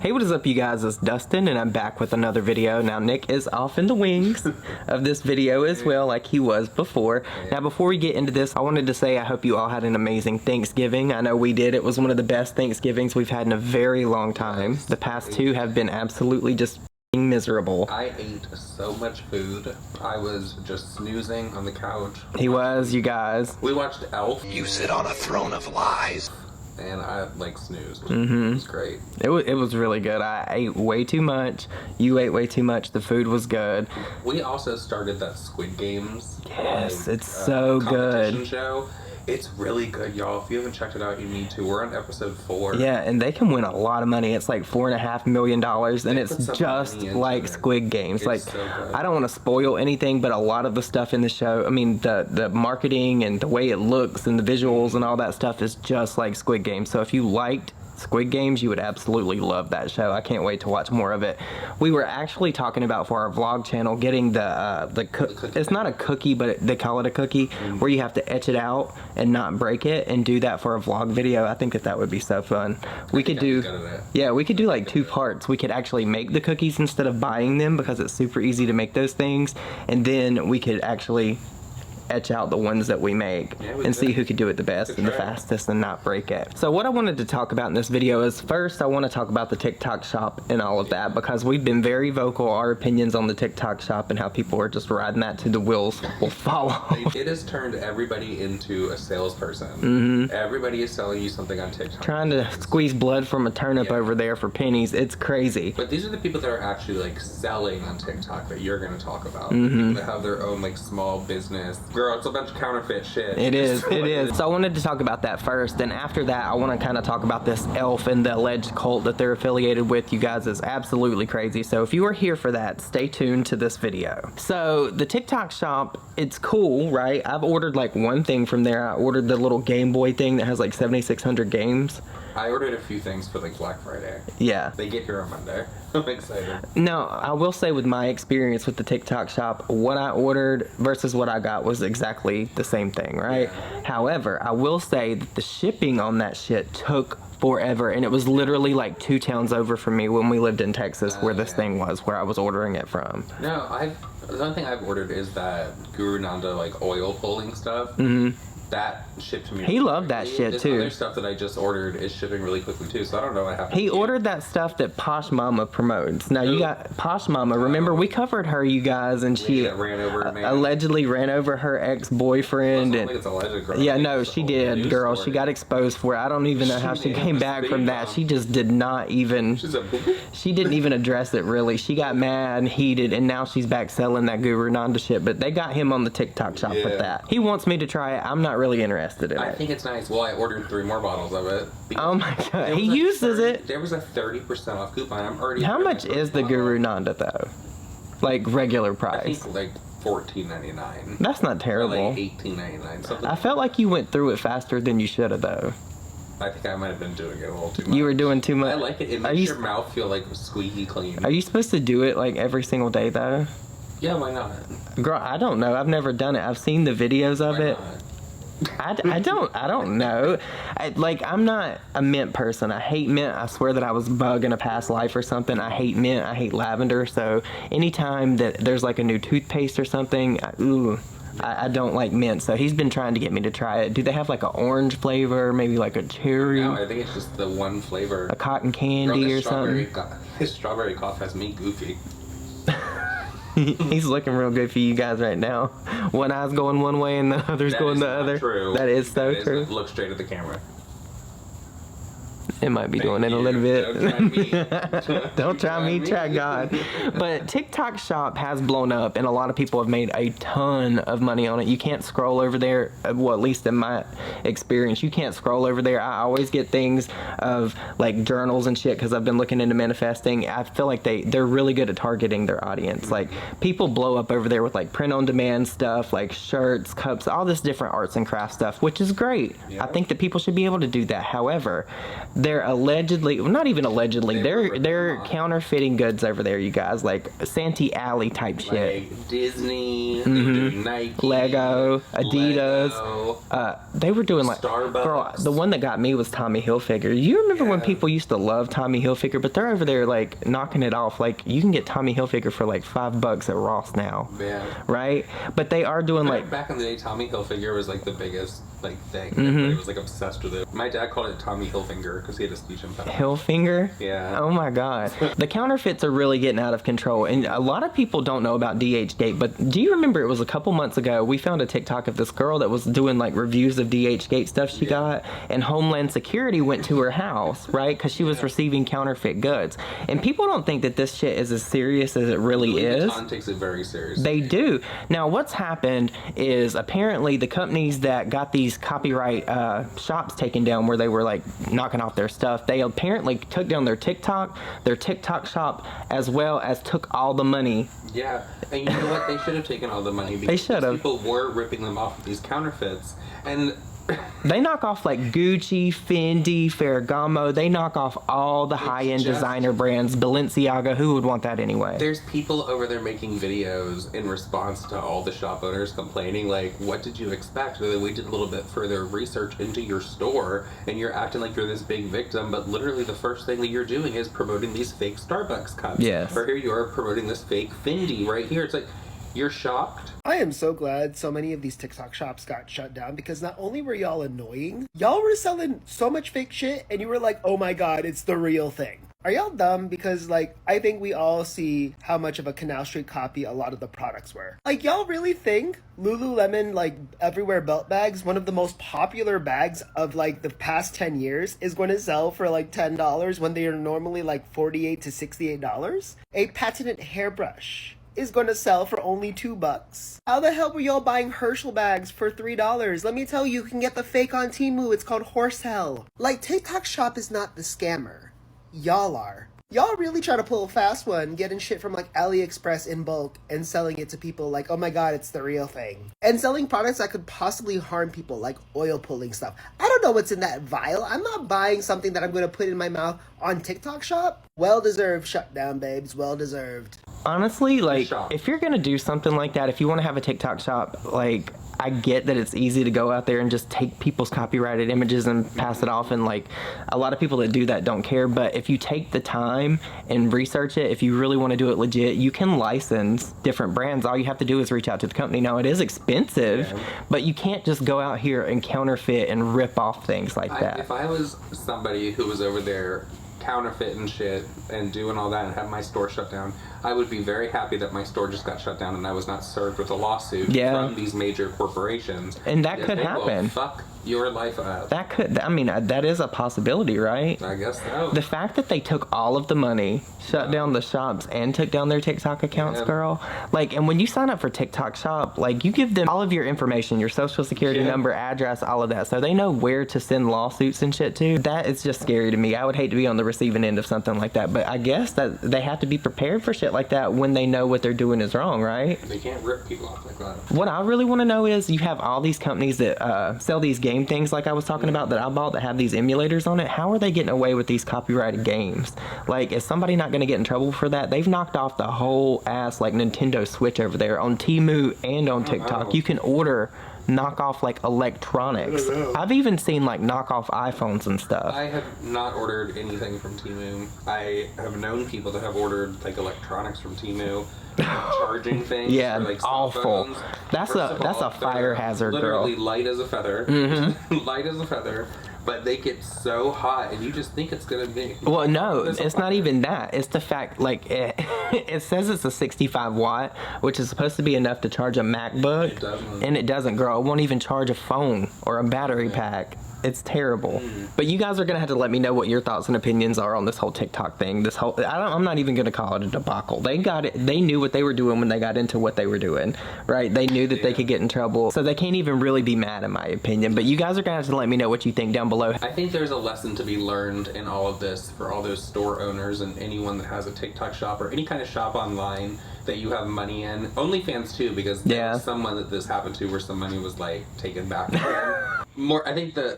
Hey, what is up, you guys? It's Dustin, and I'm back with another video. Now, Nick is off in the wings of this video as well, like he was before. Now, before we get into this, I wanted to say I hope you all had an amazing Thanksgiving. I know we did. It was one of the best Thanksgivings we've had in a very long time. The past two have been absolutely just miserable. I ate so much food. I was just snoozing on the couch. He was, you guys. We watched Elf. You sit on a throne of lies. And I snoozed. It was great. It was really good. I ate way too much. You ate way too much. The food was good. We also started that Squid Games. Yes, it's so good. Show. It's really good, y'all. If you haven't checked it out, you need to. We're on episode 4. Yeah, and they can win a lot of money. It's like $4.5 million, and it's just like Squid Games. Like, so good. I don't want to spoil anything, but a lot of the stuff in the show, I mean, the marketing and the way it looks and the visuals and all that stuff is just like Squid Games. So if you liked Squid Games, you would absolutely love that show. I can't wait to watch more of it. We were actually talking about for our vlog channel getting it's not a cookie, but they call it a cookie, where you have to etch it out and not break it, and do that for a vlog video. I think that would be so fun. We could do like 2 parts. We could actually make the cookies instead of buying them, because it's super easy to make those things, and then we could actually etch out the ones that we make and see who could do it the best and the fastest and not break it. So what I wanted to talk about in this video is, first I want to talk about the TikTok shop and all of that, because we've been very vocal, our opinions on the TikTok shop and how people are just riding that to the wheels will fall off. It has turned everybody into a salesperson. Everybody is selling you something on TikTok. Trying to squeeze blood from a turnip over there for pennies. It's crazy. But these are the people that are actually selling on TikTok that you're going to talk about. People that have their own small business. Girl, it's a bunch of counterfeit shit. It is. So I wanted to talk about that first, and after that I want to kind of talk about this elf and the alleged cult that they're affiliated with. You guys, is absolutely crazy. So if you are here for that, stay tuned to this video. So the TikTok shop, it's cool, right? I've ordered one thing from there. I ordered the little Game Boy thing that has 7,600 games. I ordered a few things for Black Friday. Yeah. They get here on Monday. I'm excited. No, I will say with my experience with the TikTok shop, what I ordered versus what I got was exactly the same thing, right? Yeah. However, I will say that the shipping on that shit took forever, and it was literally 2 towns over from me when we lived in Texas, where this thing was, where I was ordering it from. No, the only thing I've ordered is that Guru Nanda oil pulling stuff. That shipped to me. He loved that shit too. Other stuff that I just ordered is shipping really quickly too, so I don't know what happened. He ordered that stuff that Posh Mama promotes. Now you got Posh Mama. Remember, we covered her, you guys, and she allegedly ran over her ex-boyfriend. I don't think it's alleged, girl. Yeah, no, she did, girl. She got exposed for it. I don't even know how she came back from that. She just did not even. She didn't even address it really. She got mad and heated, and now she's back selling that Guru Nanda shit. But they got him on the TikTok shop with that. He wants me to try it. I'm not really interested in it. I think it's nice. Well, I ordered 3 more bottles of it. Oh my god, he uses it. There was a 30% off coupon. I'm already. How much is the Guru Nanda though? Regular price? I think $14.99. That's not terrible. Or $18.99. I felt like you went through it faster than you should have though. I think I might have been doing it a little too much. You were doing too much. I like it. It makes your mouth feel squeaky clean. Are you supposed to do it every single day though? Yeah, why not? Girl, I don't know. I've never done it. I've seen the videos of it. Not? I don't know. I'm not a mint person. I hate mint. I swear that I was bug in a past life or something. I hate mint. I hate lavender. So anytime that there's a new toothpaste or something, I don't like mint. So he's been trying to get me to try it. Do they have an orange flavor? Maybe a cherry? No, I think it's just the one flavor. A cotton candy or something? His strawberry cough has me goofy. He's looking real good for you guys right now. One eye's going one way and the other's going the other. True. That is so true. Look straight at the camera. It might be doing it a little bit. Don't try me, try God. But TikTok Shop has blown up, and a lot of people have made a ton of money on it. You can't scroll over there, well, at least in my experience, you can't scroll over there. I always get things of journals and shit, because I've been looking into manifesting. I feel like they're really good at targeting their audience. People blow up over there with print-on-demand stuff, shirts, cups, all this different arts and crafts stuff, which is great. Yeah. I think that people should be able to do that. However, They're allegedly, well, not even allegedly, they're counterfeiting goods over there, you guys, like Santee Alley type shit. Like Disney, they do Nike, Lego, Adidas. They were doing like Starbucks. Girl, the one that got me was Tommy Hilfiger. You remember when people used to love Tommy Hilfiger, but they're over there like knocking it off. Like you can get Tommy Hilfiger for like $5 at Ross now. Yeah. Right? But they are doing like back in the day, Tommy Hilfiger was like the biggest like thing. Everybody was like obsessed with it. My dad called it Tommy Hilfinger because he had a speech impediment. Hilfiger? Yeah. Oh my God. The counterfeits are really getting out of control, and a lot of people don't know about DHgate, but do you remember it was a couple months ago we found a TikTok of this girl that was doing like reviews of DHgate stuff she got, and Homeland Security went to her house, right? Because she was receiving counterfeit goods. And people don't think that this shit is as serious as it really is. Vuitton takes it very seriously. They do. Now, what's happened is apparently the companies that got these copyright shops taken down where they were like knocking off their stuff, they apparently took down their TikTok shop, as well as took all the money. Yeah, and you know what? They should have taken all the money because They should have. people were ripping them off with these counterfeits. And They knock off like Gucci, Fendi, Ferragamo. They knock off all the high-end designer brands. Balenciaga, who would want that anyway? there's people over there making videos in response to all the shop owners complaining, like, what did you expect? We did a little bit further research into your store, and you're acting like you're this big victim, but literally the first thing that you're doing is promoting these fake Starbucks cups. Yes. Or here you are promoting this fake Fendi right here. It's like, you're shocked? I am so glad so many of these TikTok shops got shut down because not only were y'all annoying, y'all were selling so much fake shit and you were like, oh my God, it's the real thing. Are y'all dumb? Because, like, I think we all see how much of a Canal Street copy a lot of the products were. Like, y'all really think Lululemon, like, Everywhere belt bags, one of the most popular bags of, like, the past 10 years, is going to sell for, like, $10 when they are normally, like, $48 to $68? A patented hairbrush is going to sell for only $2. How the hell were y'all buying Herschel bags for $3? Let me tell you, you can get the fake on Temu. It's called horse hell. Like, TikTok Shop is not the scammer. Y'all are. Y'all really try to pull a fast one, getting shit from like AliExpress in bulk and selling it to people like, oh my God, it's the real thing. And selling products that could possibly harm people, like oil pulling stuff. I don't know what's in that vial. I'm not buying something that I'm going to put in my mouth on TikTok Shop. Well-deserved shutdown, babes. Well-deserved. Honestly, like, if you're gonna do something like that, if you want to have a TikTok shop, like, I get that it's easy to go out there and just take people's copyrighted images and pass it off, and like a lot of people that do that don't care. But if you take the time and research it, if you really want to do it legit, you can license different brands. All you have to do is reach out to the company. Now, it is expensive, but you can't just go out here and counterfeit and rip off things like that. If I was somebody who was over there counterfeiting shit and doing all that and have my store shut down, I would be very happy that my store just got shut down and I was not served with a lawsuit from these major corporations. And that could happen. Fuck your life up. That could, I mean, that is a possibility, right? I guess so. The fact that they took all of the money, shut down the shops, and took down their TikTok accounts, girl. Like, and when you sign up for TikTok Shop, like, you give them all of your information, your social security number, address, all of that, so they know where to send lawsuits and shit to. That is just scary to me. I would hate to be on the receiving end of something like that, but I guess that they have to be prepared for shit like that when they know what they're doing is wrong, right? They can't rip people off like that. What I really want to know is, you have all these companies that sell these game things like I was talking about that I bought that have these emulators on it. How are they getting away with these copyrighted games? Like, is somebody not going to get in trouble for that? They've knocked off the whole ass like Nintendo Switch over there on Temu and on TikTok. You can order knockoff like electronics. I've even seen like knockoff iPhones and stuff. I have not ordered anything from Temu. I have known people that have ordered like electronics from Temu, charging things. Yeah, for, like, awful. phones. That's a fire hazard, girl. Literally light as a feather. Light as a feather. But they get so hot, and you just think it's gonna be. Well, no, it's not even that. It's the fact, like, it says it's a 65 watt, which is supposed to be enough to charge a MacBook. It doesn't. And it doesn't, girl. It won't even charge a phone or a battery pack. It's terrible. But you guys are gonna have to let me know what your thoughts and opinions are on this whole TikTok thing. I'm not even gonna call it a debacle. They got it. They knew what they were doing when they got into what they were doing, right? They knew that they could get in trouble, so they can't even really be mad, in my opinion. But you guys are gonna have to let me know what you think down below. I think there's a lesson to be learned in all of this for all those store owners and anyone that has a TikTok shop or any kind of shop online that you have money in. OnlyFans too, because there was someone that this happened to where some money was like taken back again.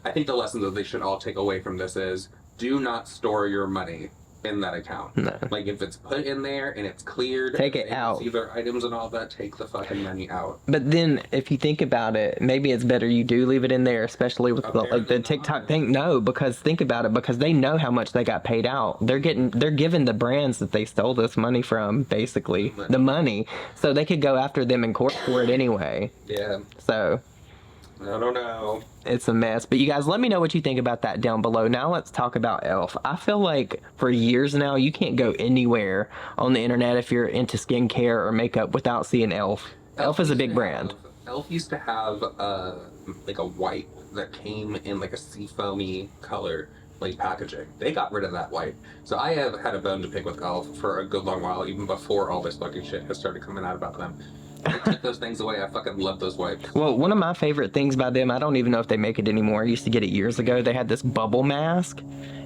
I think the lesson that they should all take away from this is do not store your money in that account. No. Like, if it's put in there and it's cleared, Take it and they out. see their items and all that, take the fucking money out. But then, if you think about it, maybe it's better you do leave it in there, especially with the, like the Apparently TikTok not. thing. No, because think about it, because they know how much they got paid out. They're giving the brands that they stole this money from, basically, the money, so they could go after them in court for it anyway. Yeah. So I don't know. it's a mess. But you guys, let me know what you think about that down below. Now let's talk about e.l.f. I feel like for years now, you can't go anywhere on the internet if you're into skincare or makeup without seeing e.l.f. e.l.f. is a big brand. e.l.f. used to have like a wipe that came in like a seafoamy color, like packaging. They got rid of that wipe. So I have had a bone to pick with e.l.f. for a good long while, even before all this fucking shit has started coming out about them. They took those things away. I fucking love those wipes. Well, one of my favorite things by them, I don't even know if they make it anymore. I used to get it years ago. They had this bubble mask,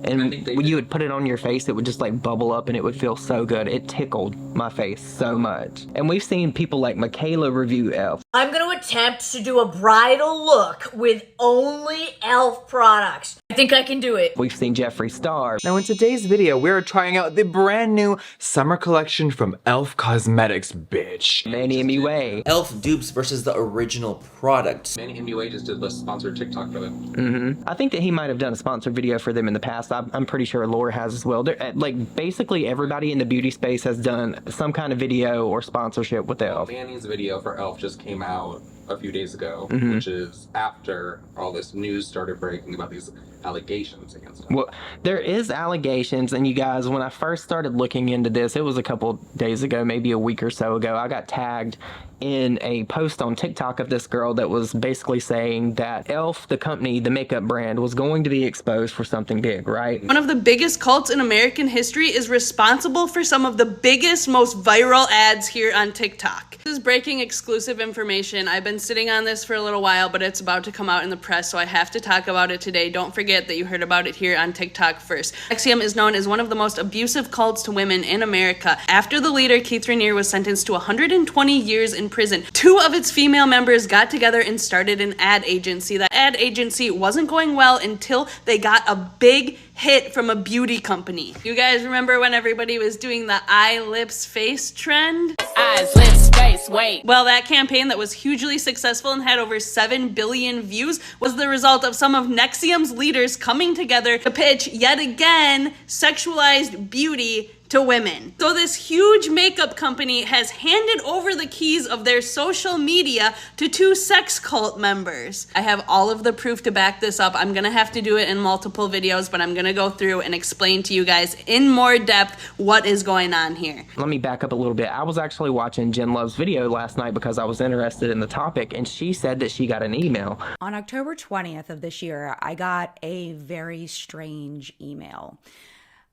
and I think they when do. you would put it on your face, it would just like bubble up and it would feel so good. It tickled my face so much. And we've seen people like Michaela review e.l.f. I'm going to attempt to do a bridal look with only e.l.f. products. I think I can do it. We've seen Jeffree Star. Now in today's video, we're trying out the brand new summer collection from e.l.f. Cosmetics, bitch. Manny MUA. e.l.f. dupes versus the original product. Manny MUA just did the sponsored TikTok for them. I think that he might have done a sponsored video for them in the past. I'm pretty sure Laura has as well. They're, like, basically everybody in the beauty space has done some kind of video or sponsorship with e.l.f. Manny's video for e.l.f. just came out a few days ago, Mm-hmm. which is after all this news started breaking about these allegations against him. Well, there is allegations, and you guys, when I first started looking into this, it was a couple days ago, maybe a week or so ago, I got tagged in a post on TikTok of this girl that was basically saying that e.l.f., the company, the makeup brand, was going to be exposed for something big, right? One of the biggest cults in American history is responsible for some of the biggest, most viral ads here on TikTok. This is breaking exclusive information. I've been sitting on this for a little while, but it's about to come out in the press, so I have to talk about it today. Don't forget that you heard about it here on TikTok first. Nxivm is known as one of the most abusive cults to women in America. After the leader, Keith Raniere, was sentenced to 120 years in prison, 2 of its female members got together and started an ad agency. That ad agency wasn't going well until they got a big hit from a beauty company. You guys remember when everybody was doing the eye, lips, face trend? Eyes, lips, face, wait. Well, that campaign that was hugely successful and had over 7 billion views was the result of some of Nxivm's leaders coming together to pitch, yet again, sexualized beauty to women. So this huge makeup company has handed over the keys of their social media to 2 sex cult members. I have all of the proof to back this up. I'm gonna have to do it in multiple videos, but I'm gonna go through and explain to you guys in more depth what is going on here. Let me back up a little bit. I was actually watching Jen Love's video last night because I was interested in the topic, and she said that she got an email. On October 20th of this year, I got a very strange email.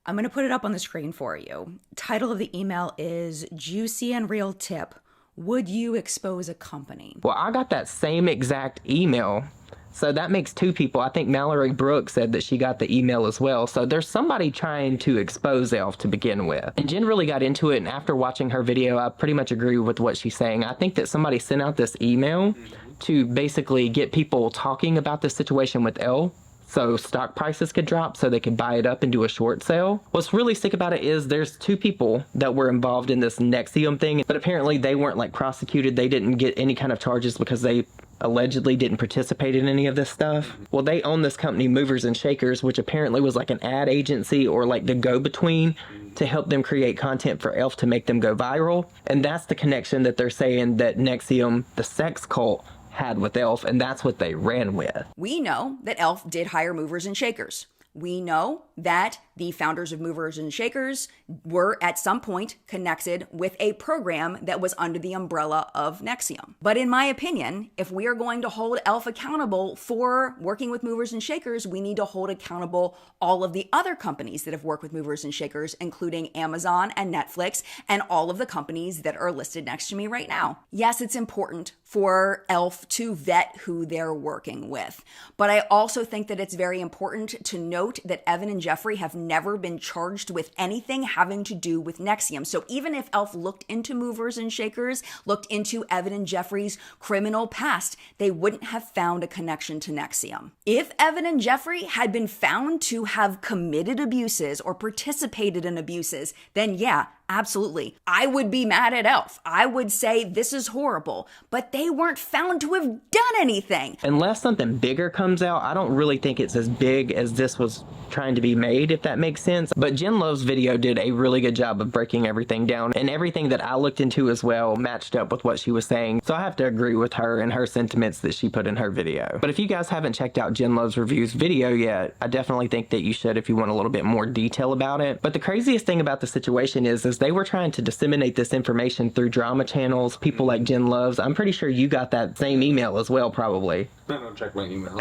I'm going to put it up on the screen for you. Title of the email is Juicy and Real Tip. Would you expose a company? Well, I got that same exact email. So that makes 2 people. I think Mallory Brooks said that she got the email as well. So there's somebody trying to expose e.l.f. to begin with. And Jen really got into it, and after watching her video, I pretty much agree with what she's saying. I think that somebody sent out this email to basically get people talking about the situation with e.l.f. so stock prices could drop so they could buy it up and do a short sale. What's really sick about it is there's 2 people that were involved in this Nxivm thing, but apparently they weren't like prosecuted. They didn't get any kind of charges because they allegedly didn't participate in any of this stuff. Well, they own this company, Movers and Shakers, which apparently was like an ad agency or like the go-between to help them create content for e.l.f. to make them go viral. And that's the connection that they're saying that Nxivm, the sex cult, had with e.l.f., and that's what they ran with. We know that e.l.f. did hire movers and shakers. We know that the founders of Movers and Shakers were at some point connected with a program that was under the umbrella of Nxivm. But in my opinion, if we are going to hold e.l.f. accountable for working with Movers and Shakers, we need to hold accountable all of the other companies that have worked with Movers and Shakers, including Amazon and Netflix and all of the companies that are listed next to me right now. Yes, it's important for e.l.f. to vet who they're working with, but I also think that it's very important to know note that Evan and Jeffrey have never been charged with anything having to do with Nxivm. So even if Elf looked into movers and shakers, looked into Evan and Jeffrey's criminal past, they wouldn't have found a connection to Nxivm. If Evan and Jeffrey had been found to have committed abuses or participated in abuses, then yeah, absolutely. I would be mad at Elf. I would say this is horrible, but they weren't found to have done anything. Unless something bigger comes out, I don't really think it's as big as this was trying to be made, if that makes sense. But Jen Love's video did a really good job of breaking everything down, and everything that I looked into as well matched up with what she was saying. So I have to agree with her and her sentiments that she put in her video. But if you guys haven't checked out Jen Love's Reviews video yet, I definitely think that you should if you want a little bit more detail about it. But the craziest thing about the situation is they were trying to disseminate this information through drama channels, people like Jen Love's. I'm pretty sure you got that same email as well, probably. I don't check my email.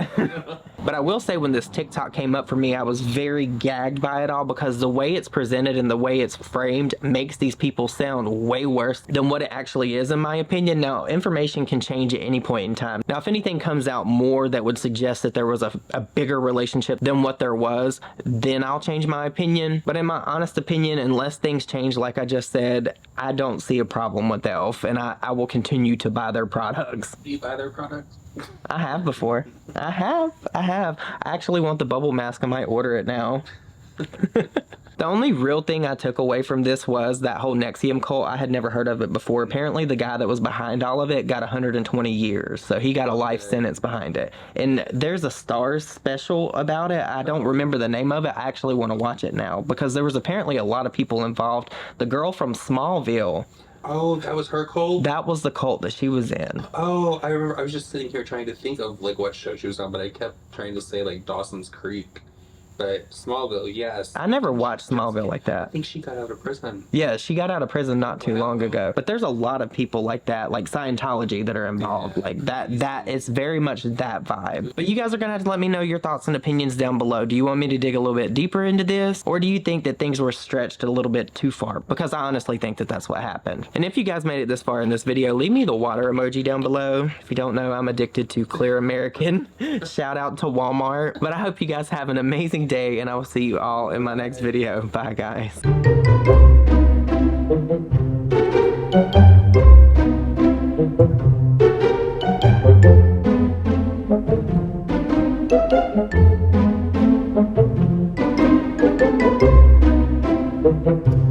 But I will say, when this TikTok came up for me, I was very gagged by it all, because the way it's presented and the way it's framed makes these people sound way worse than what it actually is, in my opinion. Now, information can change at any point in time. Now, if anything comes out more that would suggest that there was a bigger relationship than what there was, then I'll change my opinion. But in my honest opinion, unless things change like I just said, I don't see a problem with Elf, and I will continue to buy their products. Do you buy their products? I have before. I have. I actually want the bubble mask. I might order it now. The only real thing I took away from this was that whole Nxivm cult. I had never heard of it before. Apparently the guy that was behind all of it got 120 years. So he got a life sentence behind it. And there's a Starz special about it. I don't remember the name of it. I actually want to watch it now, because there was apparently a lot of people involved. The girl from Smallville. Oh, that was her cult? That was the cult that she was in. Oh, I remember. I was just sitting here trying to think of like what show she was on, but I kept trying to say like Dawson's Creek. But Smallville, yes. I never watched Smallville like that. I think she got out of prison. Yeah, she got out of prison not too long ago. But there's a lot of people like that, like Scientology, that are involved. Like that is very much that vibe. But you guys are gonna have to let me know your thoughts and opinions down below. Do you want me to dig a little bit deeper into this? Or do you think that things were stretched a little bit too far? Because I honestly think that that's what happened. And if you guys made it this far in this video, leave me the water emoji down below. If you don't know, I'm addicted to Clear American. Shout out to Walmart. But I hope you guys have an amazing day, and I will see you all in my next video. Bye, guys. Thank you.